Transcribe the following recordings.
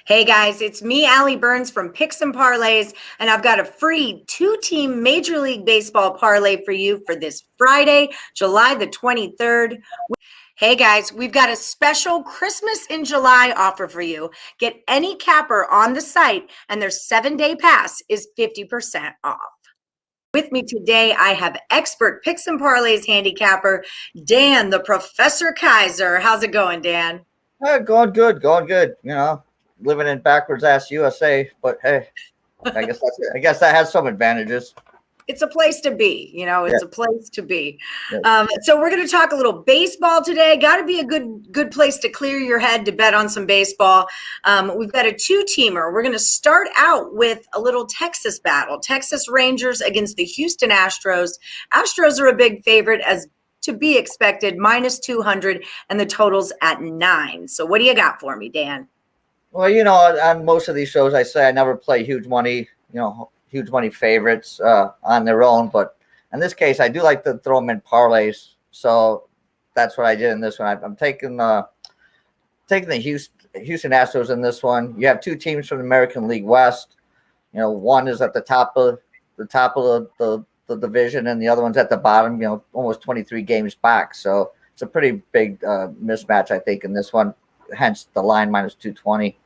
Hey guys, it's me, Allie Burns from Picks and Parlays, and I've got a free two-team Major League Baseball parlay for you for this Friday, July the 23rd. Hey guys, we've got a special Christmas in July offer for you. Get any capper on the site, and their 7-day pass is 50% off. With me today, I have expert Picks and Parlays handicapper, Dan, the Professor Kaiser. How's it going, Dan? Going good, going good. Living in backwards ass USA, but hey, I guess that's it. I guess that has some advantages. It's a place to be, it's a place to be. Yeah. So we're going to talk a little baseball today. Got to be a good place to clear your head to bet on some baseball. We've got a two-teamer. We're going to start out with a little Texas battle. Texas Rangers against the Houston Astros. Astros are a big favorite, as to be expected, minus 200, and the total's at 9. So what do you got for me, Dan? Well, on most of these shows, I say I never play huge money favorites on their own. But in this case, I do like to throw them in parlays. So that's what I did in this one. I'm taking the Houston Astros in this one. You have two teams from the American League West. One is at the top of the division, and the other one's at the bottom. Almost 23 games back. So it's a pretty big mismatch, I think, in this one. Hence the line minus 220.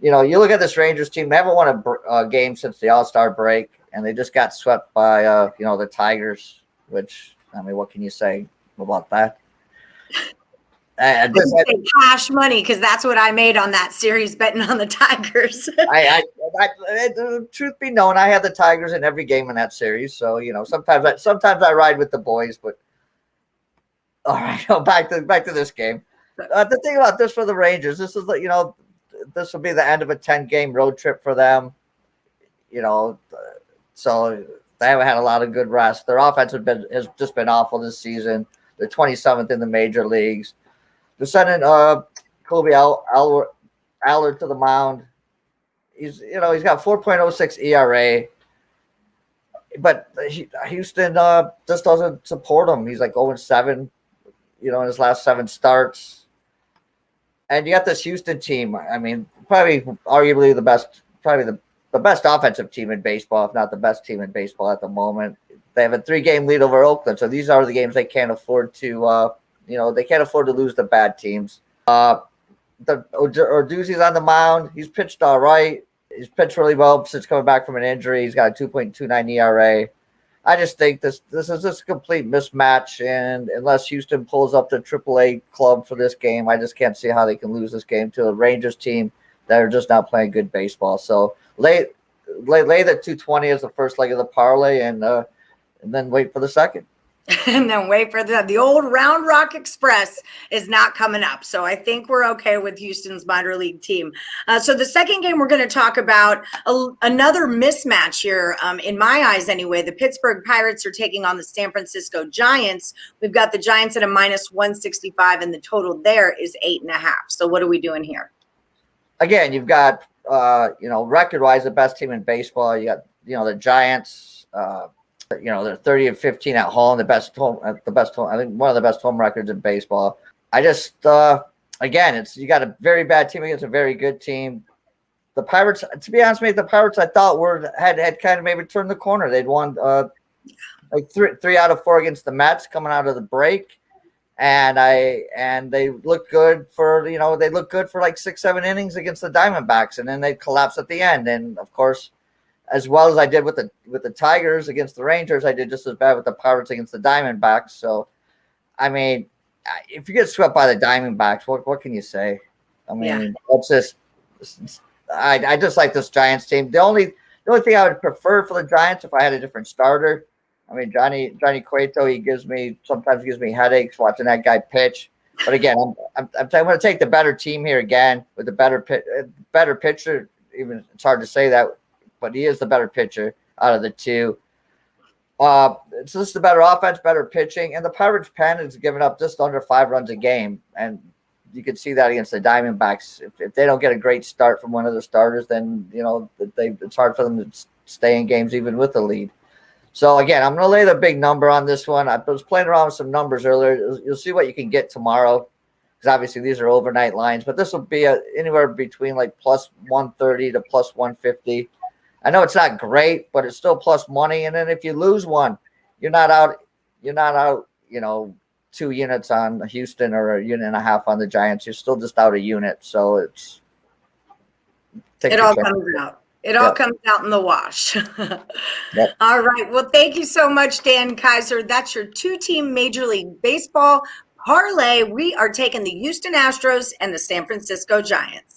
You look at this Rangers team. They haven't won a game since the All-Star break, and they just got swept by the Tigers. Which, I mean, what can you say about that? And cash money, because that's what I made on that series betting on the Tigers. Truth be known, I had the Tigers in every game in that series. So sometimes I ride with the boys, but all right, back to this game. The thing about this for the Rangers, this is this will be the end of a 10-game road trip for them. So they haven't had a lot of good rest. Their offense has just been awful this season. They're 27th in the major leagues. They're sending Kobe Allard to the mound. He's got 4.06 ERA, but Houston just doesn't support him. He's like 0-7, in his last 7 starts. And you got this Houston team. I mean, probably arguably the best offensive team in baseball, if not the best team in baseball at the moment. They have a 3-game lead over Oakland, so these are the games they can't afford to. They can't afford to lose the bad teams. Orduzi's on the mound. He's pitched all right. He's pitched really well since coming back from an injury. He's got a 2.29 ERA. I just think this is just a complete mismatch, and unless Houston pulls up the AAA club for this game, I just can't see how they can lose this game to a Rangers team that are just not playing good baseball. So lay the 220 as the first leg of the parlay, and then wait for the second. And then wait for the old Round Rock Express is not coming up. So I think we're okay with Houston's minor league team. So the second game we're going to talk about, another mismatch here, in my eyes anyway. The Pittsburgh Pirates are taking on the San Francisco Giants. We've got the Giants at a minus 165, and the total there is 8.5. So what are we doing here? Again, you've got, record-wise, the best team in baseball. You got, the Giants. They're 30-15 at home, the best home. I think one of the best home records in baseball. I just, again, you got a very bad team against a very good team. The Pirates, to be honest with you, I thought had kind of maybe turned the corner. They'd won like 3 out of 4 against the Mets coming out of the break, and they looked good for like 6-7 innings against the Diamondbacks, and then they collapsed at the end. And of course, as well as I did with the Tigers against the Rangers, I did just as bad with the Pirates against the Diamondbacks. So, I mean, if you get swept by the Diamondbacks, what can you say? I mean, It's just I just like this Giants team. The only thing I would prefer for the Giants if I had a different starter. I mean, Johnny Cueto, sometimes gives me headaches watching that guy pitch. But again, I'm going to take the better team here again with the better pitcher. Even it's hard to say that, but he is the better pitcher out of the two. It's just the better offense, better pitching, and the Pirates' pen is giving up just under 5 runs a game, and you can see that against the Diamondbacks. If they don't get a great start from one of the starters, then it's hard for them to stay in games even with the lead. So again, I'm going to lay the big number on this one. I was playing around with some numbers earlier. You'll see what you can get tomorrow. because obviously these are overnight lines, but this will be anywhere between like plus 130 to plus 150. I know it's not great, but it's still plus money. And then if you lose one, you're not out. You're not out, 2 units on Houston or a unit and a half on the Giants. You're still just out a unit. So it all comes out. It all comes out in the wash. Yep. All right. Well, thank you so much, Dan Kaiser. That's your 2-team Major League Baseball parlay. We are taking the Houston Astros and the San Francisco Giants.